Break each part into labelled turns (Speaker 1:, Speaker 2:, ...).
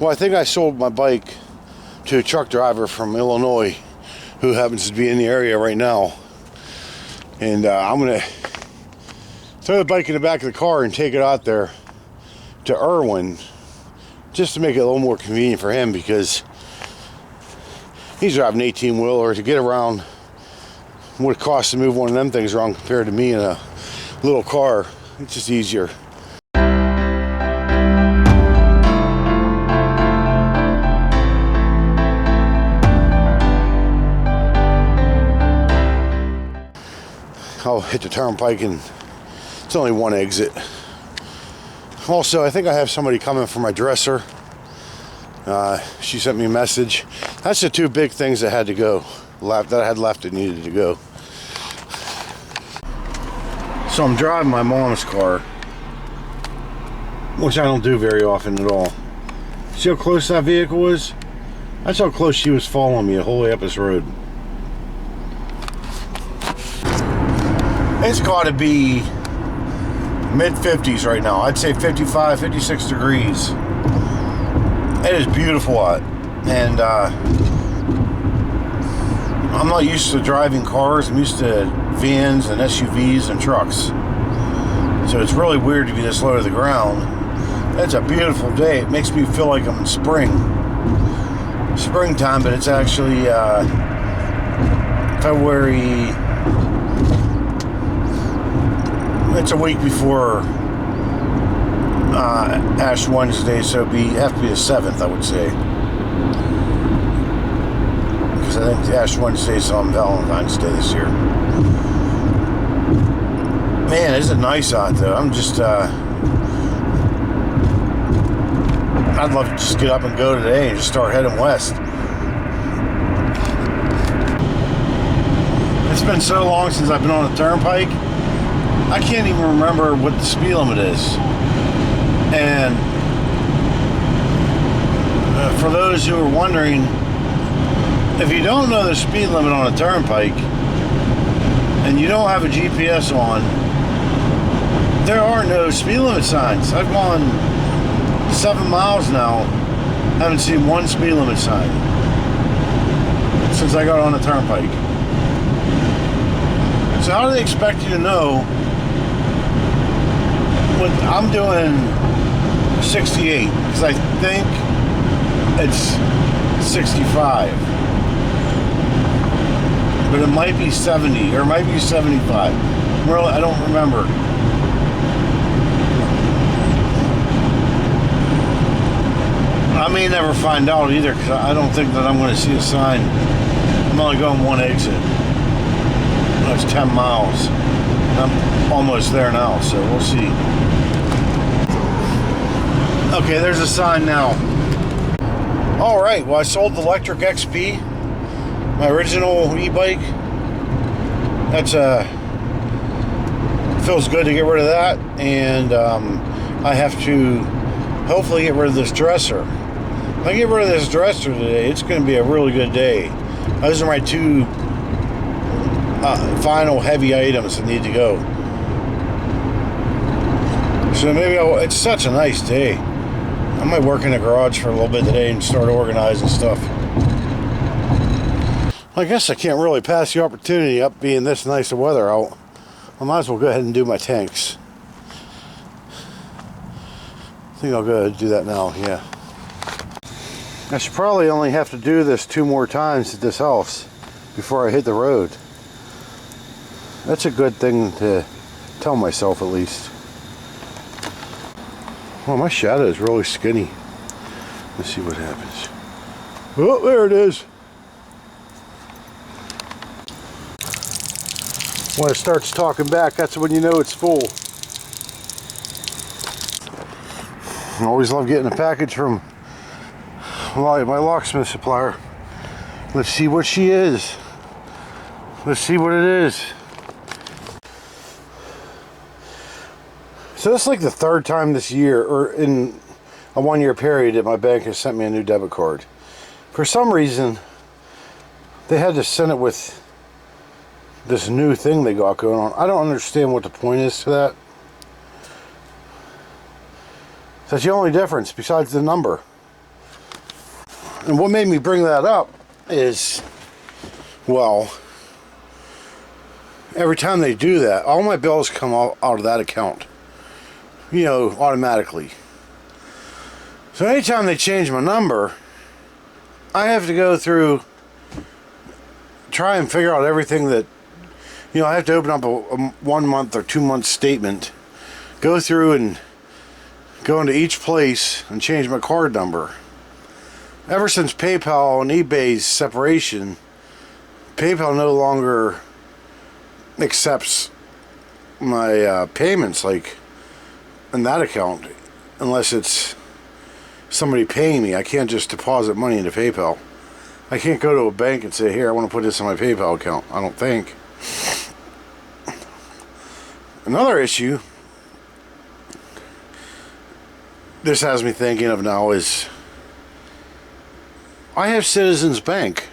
Speaker 1: Well, I think I sold my bike to a truck driver from Illinois who happens to be in the area right now. And I'm going to throw the bike in the back of the car and take it out there to Irwin just to make it a little more convenient for him, because he's driving an 18-wheeler to get around what it costs to move one of them things around compared to me in a little car. It's just easier. I'll hit the turnpike and it's only one exit. Also, I think I have somebody coming for my dresser. She sent me a message. That's the two big things that had to go, that I had left that needed to go. So I'm driving my mom's car, which I don't do very often at all. See how close that vehicle is? That's how close she was following me the whole way up this road. It's got to be mid-50s right now. I'd say 55, 56 degrees. It is beautiful out. And I'm not used to driving cars. I'm used to vans and SUVs and trucks. So it's really weird to be this low to the ground. It's a beautiful day. It makes me feel like I'm in springtime, but it's actually February. It's a week before Ash Wednesday, so it'd have to be the 7th, I would say. Because I think the Ash Wednesday is on Valentine's Day this year. Man, isn't it nice out there? I'm just, I'd love to just get up and go today and just start heading west. It's been so long since I've been on a turnpike. I can't even remember what the speed limit is. And for those who are wondering, if you don't know the speed limit on a turnpike and you don't have a GPS on, there are no speed limit signs. I've gone 7 miles now, haven't seen one speed limit sign since I got on the turnpike. So how do they expect you to know? I'm doing 68 because I think it's 65, but it might be 70 or it might be 75. Really, I don't remember. I may never find out either, because I don't think that I'm going to see a sign. I'm only going one exit. That's 10 miles. I'm almost there now, so we'll see. Okay, there's a sign now. Alright, well, I sold the Lectric XP, my original e-bike. That's feels good to get rid of that, and I have to hopefully get rid of this dresser. If I get rid of this dresser today, it's going to be a really good day. Those are my two final heavy items that need to go. So maybe it's such a nice day. I might work in the garage for a little bit today and start organizing stuff. I guess I can't really pass the opportunity up being this nice of weather out. I might as well go ahead and do my tanks. I think I'll go ahead and do that now, yeah. I should probably only have to do this 2 more times at this house before I hit the road. That's a good thing to tell myself, at least. Well, my shadow is really skinny. Let's see what happens. Oh, there it is. When it starts talking back, that's when you know it's full. I always love getting a package from my locksmith supplier. Let's see what she is. Let's see what it is. So this is like the 3rd time this year, or in a 1-year period, that my bank has sent me a new debit card. For some reason, they had to send it with this new thing they got going on. I don't understand what the point is to that. That's the only difference besides the number. And what made me bring that up is, well, every time they do that, all my bills come out of that account, you know, automatically. So anytime they change my number, I have to go through, try and figure out everything that, you know, I have to open up a 1 month or 2 month statement, go through and go into each place and change my card number. Ever since PayPal and eBay's separation, PayPal no longer accepts my payments like in that account unless it's somebody paying me. I can't just deposit money into PayPal. I can't go to a bank and say, here, I want to put this in my PayPal account. I don't think. Another issue this has me thinking of now is I have Citizens Bank.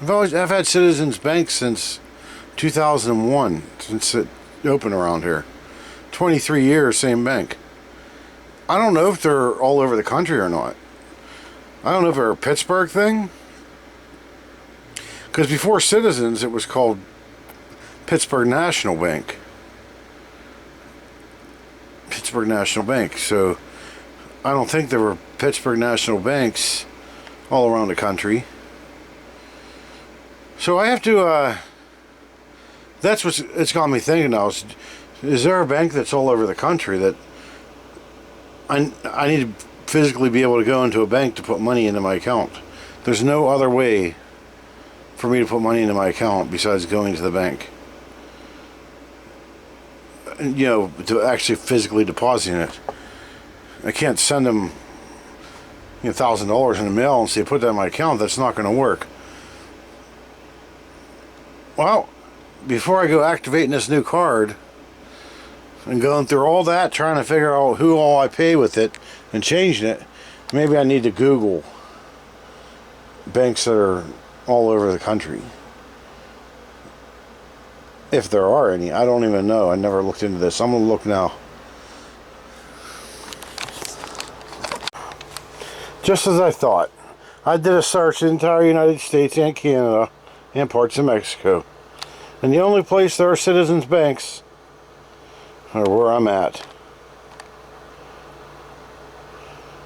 Speaker 1: I've had Citizens Bank since 2001, since it opened around here. 23 years, same bank. I don't know if they're all over the country or not. I don't know if they're a Pittsburgh thing. Because before Citizens, it was called Pittsburgh National Bank. Pittsburgh National Bank. So I don't think there were Pittsburgh National Banks all around the country. So I have to, that's what it's got me thinking now. Is there a bank that's all over the country that I need to physically be able to go into a bank to put money into my account? There's no other way for me to put money into my account besides going to the bank. You know, to actually physically depositing it. I can't send them, you know, $1,000 in the mail and say, put that in my account. That's not going to work. Well, before I go activating this new card and going through all that, trying to figure out who all I pay with it and changing it, maybe I need to Google banks that are all over the country. If there are any. I don't even know. I never looked into this. I'm going to look now. Just as I thought. I did a search in the entire United States and Canada and parts of Mexico. And the only place there are Citizens Banks are where I'm at.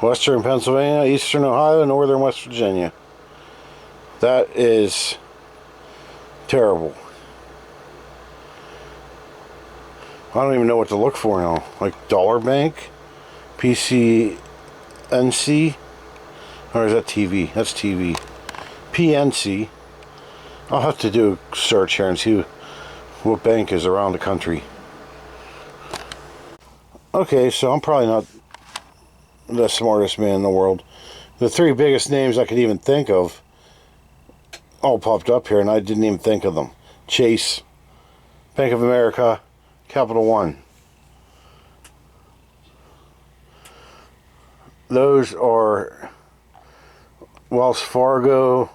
Speaker 1: Western Pennsylvania, Eastern Ohio, and Northern West Virginia. That is terrible. I don't even know what to look for now. Like Dollar Bank, PCNC, or is that TV? That's TV. PNC. I'll have to do a search here and see what bank is around the country. Okay, so I'm probably not the smartest man in the world. The three biggest names I could even think of all popped up here, and I didn't even think of them. Chase, Bank of America, Capital One. Those are Wells Fargo,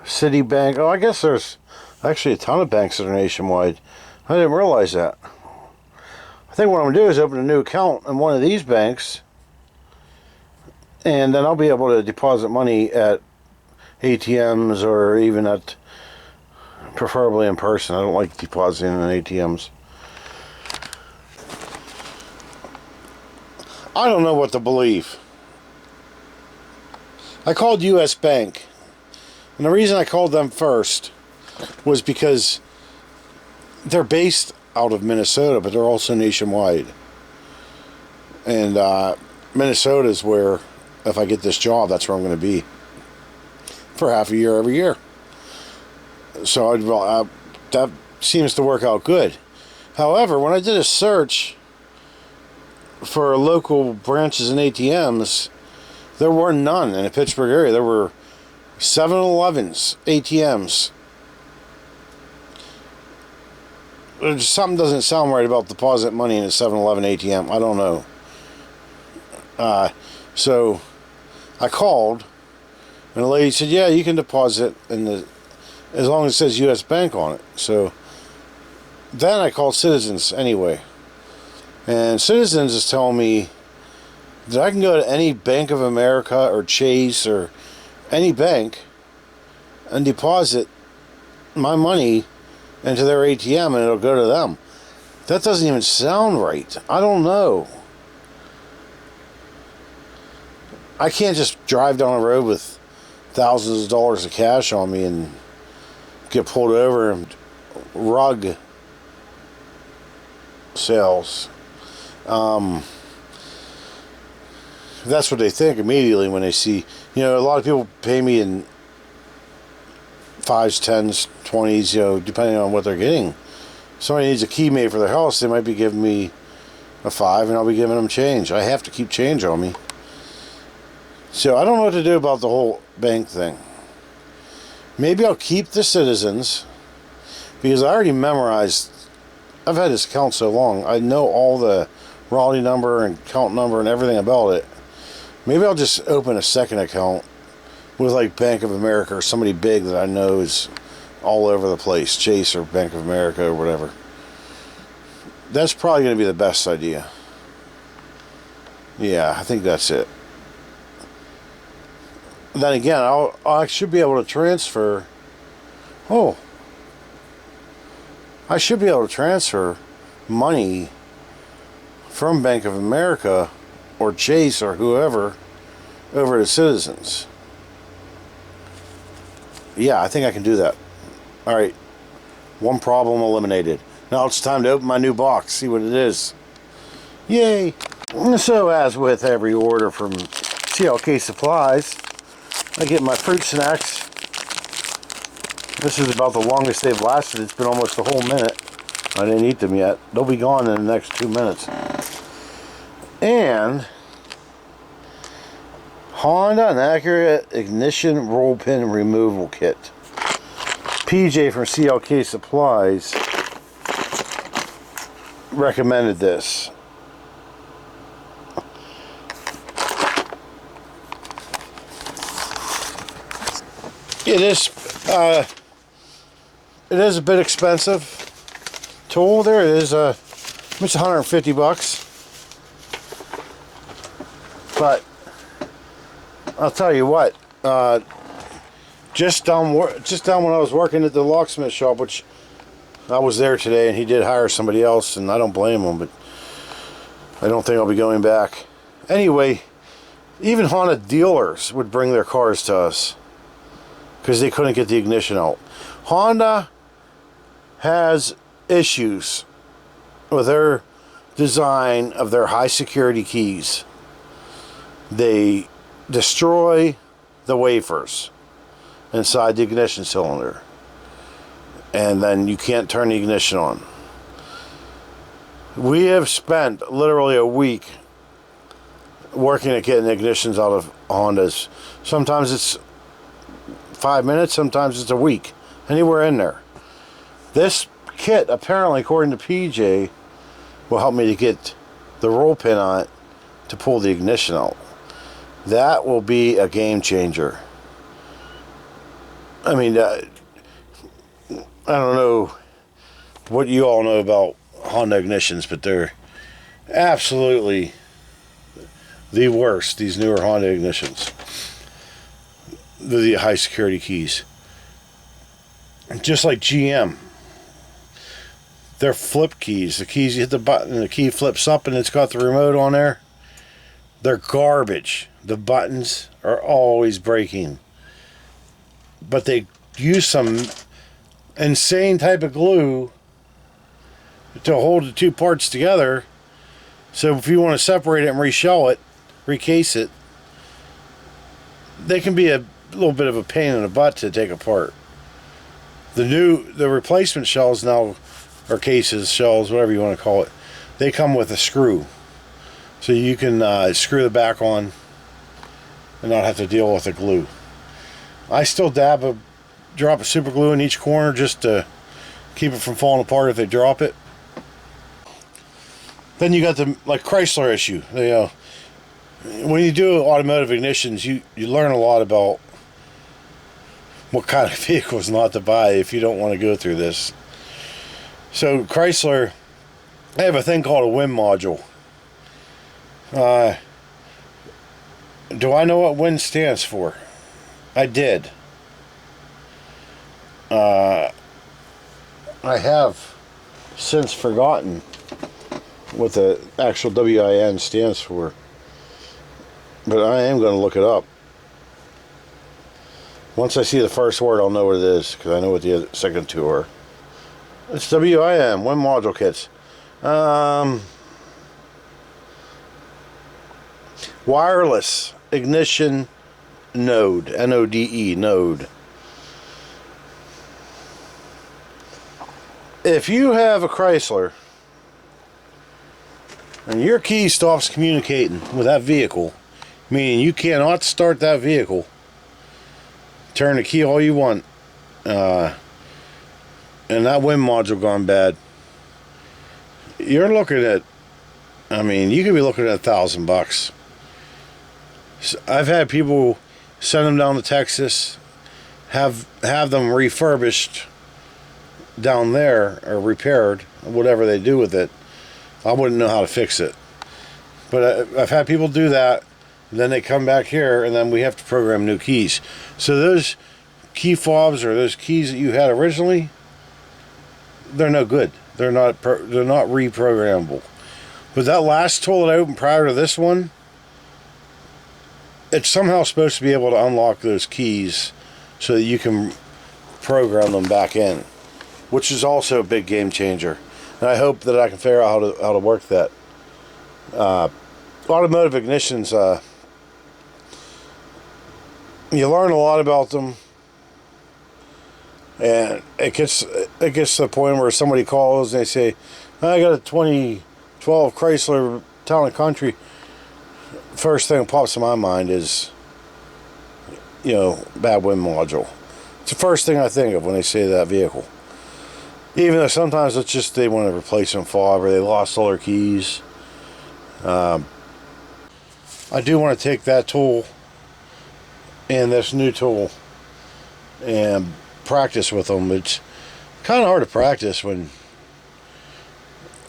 Speaker 1: Citibank. Oh, I guess there's actually a ton of banks that are nationwide. I didn't realize that. I think what I'm going to do is open a new account in one of these banks, and then I'll be able to deposit money at ATMs or even at, preferably in person. I don't like depositing in ATMs. I don't know what to believe. I called US Bank, and the reason I called them first was because they're based out of Minnesota, but they're also nationwide. And Minnesota is where, if I get this job, that's where I'm going to be for half a year every year. So that seems to work out good. However, when I did a search for local branches and ATMs, there were none in the Pittsburgh area. There were 7-Elevens, ATMs. Something doesn't sound right about deposit money in a 7-Eleven ATM. I don't know. So I called, and the lady said, yeah, you can deposit as long as it says US Bank on it. So then I called Citizens anyway. And Citizens is telling me that I can go to any Bank of America or Chase or any bank and deposit my money into their ATM and it'll go to them. That doesn't even sound right. I don't know. I can't just drive down the road with thousands of dollars of cash on me and get pulled over and rug sales. That's what they think immediately when they see, you know, a lot of people pay me in 5s, 10s, 20s, you know, depending on what they're getting. Somebody needs a key made for their house, they might be giving me a 5 and I'll be giving them change. I have to keep change on me. So I don't know what to do about the whole bank thing. Maybe I'll keep the Citizens because I already memorized. I've had this account so long, I know all the routing number and account number and everything about it. Maybe I'll just open a second account with like Bank of America or somebody big that I know is all over the place, Chase or Bank of America or whatever. That's probably going to be the best idea. Yeah, I think that's it. Then again, I should be able to transfer. Oh, I should be able to transfer money from Bank of America or Chase or whoever over to Citizens. Yeah, I think I can do that. All right, one problem eliminated. Now it's time to open my new box, see what it is. Yay! So as with every order from CLK Supplies, I get my fruit snacks. This is about the longest they've lasted. It's been almost a whole minute. I didn't eat them yet. They'll be gone in the next 2 minutes. And Honda and Acura ignition roll pin removal kit. PJ from CLK Supplies recommended this. It is a bit expensive tool. There it is. It's 150 bucks. But I'll tell you what. Just down when I was working at the locksmith shop, which I was there today, and he did hire somebody else, and I don't blame him, but I don't think I'll be going back. Anyway, even Honda dealers would bring their cars to us because they couldn't get the ignition out. Honda has issues with their design of their high security keys. They destroy the wafers inside the ignition cylinder, and then you can't turn the ignition on. We have spent literally a week working at getting ignitions out of Hondas. Sometimes it's 5 minutes, sometimes it's a week, anywhere in there. This kit, apparently, according to PJ, will help me to get the roll pin on it to pull the ignition out. That will be a game changer. I mean, I don't know what you all know about Honda ignitions, but they're absolutely the worst, these newer Honda ignitions. The high security keys. Just like GM. They're flip keys. The keys, you hit the button and the key flips up and it's got the remote on there. They're garbage. The buttons are always breaking. But they use some insane type of glue to hold the two parts together. So if you want to separate it and reshell it, recase it, they can be a little bit of a pain in the butt to take apart. The replacement shells now, or cases, shells, whatever you want to call it, they come with a screw. So you can screw the back on and not have to deal with the glue. I still drop a super glue in each corner just to keep it from falling apart if they drop it. Then you got the Chrysler issue. When you do automotive ignitions, you learn a lot about what kind of vehicles not to buy if you don't want to go through this. So Chrysler, they have a thing called a WIM module. Do I know what WIN stands for? I did. I have since forgotten what the actual WIN stands for. But I am going to look it up. Once I see the first word, I'll know what it is, because I know what the second two are. It's WIN, WIN module kits. Wireless ignition node, N-O-D-E, node. If you have a Chrysler and your key stops communicating with that vehicle, meaning you cannot start that vehicle, turn the key all you want, and that WIN module gone bad, you're looking at, I mean, you could be looking at $1,000. I've had people send them down to Texas, have them refurbished down there, or repaired, whatever they do with it. I wouldn't know how to fix it. But I've had people do that, and then they come back here, and then we have to program new keys. So those key fobs, or those keys that you had originally, they're no good. They're not reprogrammable. But that last tool that I opened prior to this one, it's somehow supposed to be able to unlock those keys so that you can program them back in, which is also a big game changer. And I hope that I can figure out how to work that. Automotive ignitions, you learn a lot about them, and it gets to the point where somebody calls and they say, I got a 2012 Chrysler Town and Country. First thing that pops in my mind is, bad WIN module. It's the first thing I think of when they say that vehicle. Even though sometimes it's just they want to replace some fob, or they lost all their keys. I do want to take that tool and this new tool and practice with them. It's kind of hard to practice when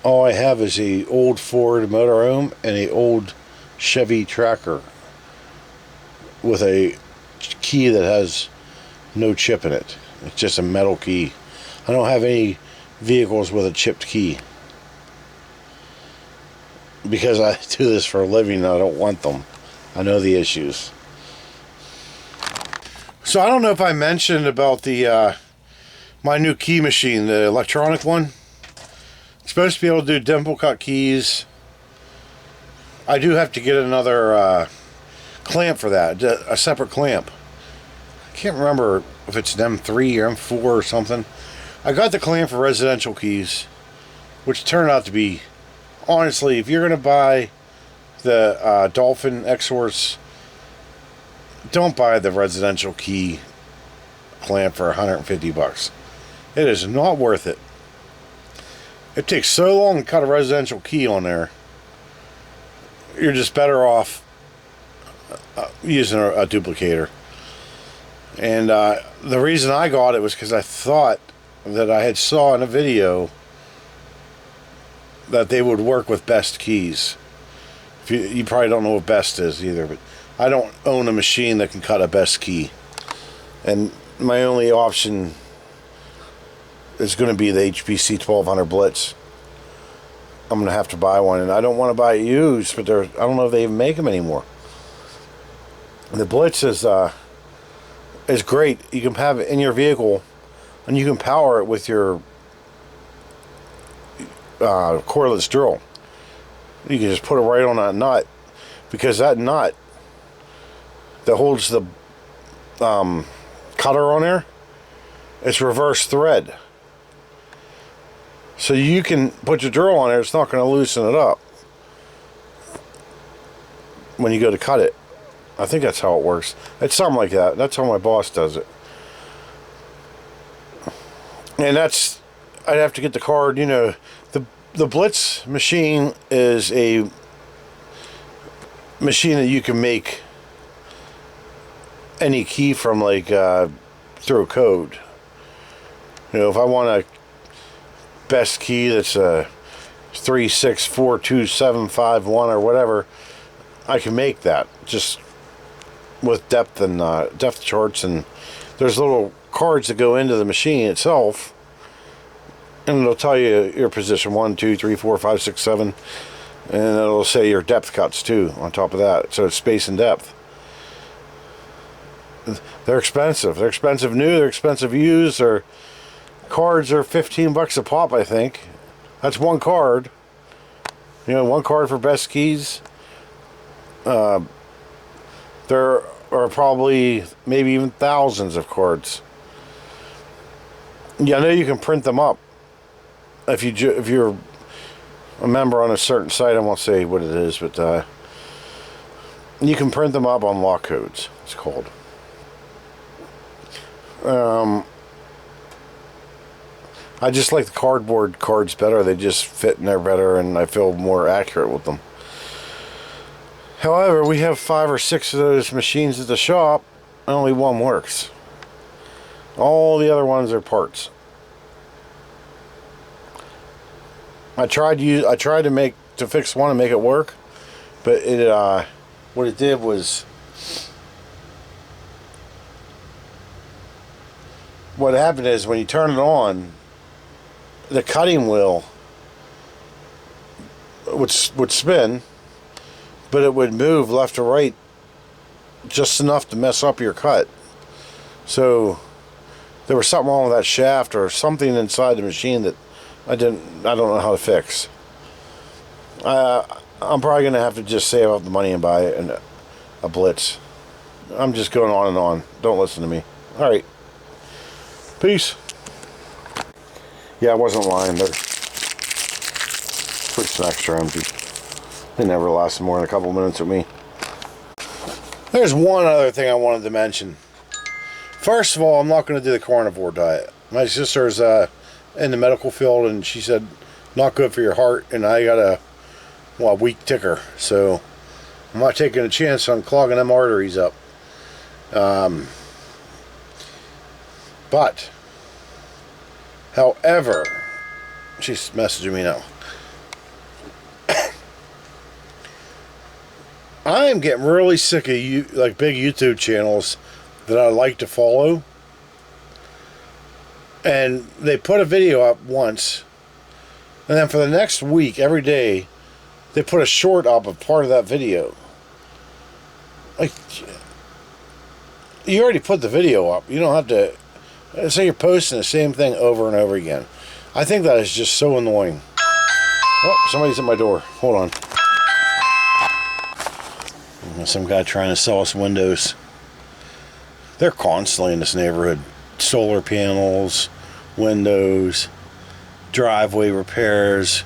Speaker 1: all I have is a old Ford motorhome and a old Chevy Tracker with a key that has no chip in it. It's just a metal key. I don't have any vehicles with a chipped key, because I do this for a living and I don't want them. I know the issues. So I don't know if I mentioned about the my new key machine, the electronic one. It's supposed to be able to do dimple cut keys. I do have to get another clamp for that, a separate clamp. I can't remember if it's an M3 or M4 or something. I got the clamp for residential keys, which turned out to be, honestly, if you're going to buy the Dolphin X-Horse, don't buy the residential key clamp for $150. It is not worth it. It takes so long to cut a residential key on there. You're just better off using a duplicator. And the reason I got it was because I thought that I had saw in a video that they would work with best keys. If you probably don't know what best is either, but I don't own a machine that can cut a best key. And my only option is going to be the HPC 1200 Blitz. I'm going to have to buy one, and I don't want to buy it used, but I don't know if they even make them anymore. The Blitz is great. You can have it in your vehicle, and you can power it with your cordless drill. You can just put it right on that nut, because that nut that holds the cutter on there, it's reverse thread. So you can put your drill on there, it's not going to loosen it up when you go to cut it. I think that's how it works. It's something like that. That's how my boss does it. And I'd have to get the card, the Blitz machine is a machine that you can make any key from, like through a code. If I want a best key that's a 364271 or whatever, I can make that. Just with depth and depth charts, and there's little cards that go into the machine itself, and it'll tell you your position 1, 2, 3, 4, 5, 6, 7, and it'll say your depth cuts too on top of that. So it's space and depth. They're expensive. They're expensive new. They're expensive used. Their cards are $15 a pop, I think. That's one card. You know, one card for best keys. There are probably maybe even thousands of cards. Yeah, I know you can print them up if you're a member on a certain site. I won't say what it is, but you can print them up on lock codes. It's called. I just like the cardboard cards better. They just fit in there better, and I feel more accurate with them. However, we have 5 or 6 of those machines at the shop, and only one works. All the other ones are parts. I tried to fix one and make it work, but it what it did was, what happened is when you turn it on, the cutting wheel would spin, but it would move left to right just enough to mess up your cut. So there was something wrong with that shaft or something inside the machine that I don't know how to fix. I'm probably gonna have to just save up the money and buy a Blitz. I'm just going on and on. Don't listen to me. All right. Peace. Yeah, I wasn't lying. They're pretty extra empty. They never lasted more than a couple minutes with me. There's one other thing I wanted to mention. First of all, I'm not going to do the carnivore diet. My sister's in the medical field, and she said not good for your heart, and I got a weak ticker, so I'm not taking a chance on clogging them arteries up. But however, she's messaging me now. I am getting really sick of big YouTube channels that I like to follow, and they put a video up once, and then for the next week, every day, they put a short up of part of that video. Like, you already put the video up. You don't have to say you're posting the same thing over and over again. I think that is just so annoying. Oh, somebody's at my door. Hold on. Some guy trying to sell us windows. They're constantly in this neighborhood. Solar panels, windows, driveway repairs.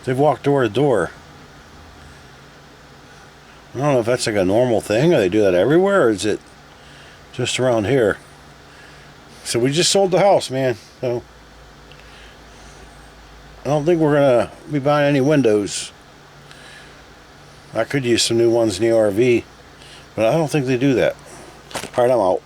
Speaker 1: They've walked door to door. I don't know if that's like a normal thing, or they do that everywhere, or is it just around here? So we just sold the house, man. So I don't think we're gonna be buying any windows. I could use some new ones in the RV, but I don't think they do that. All right, I'm out.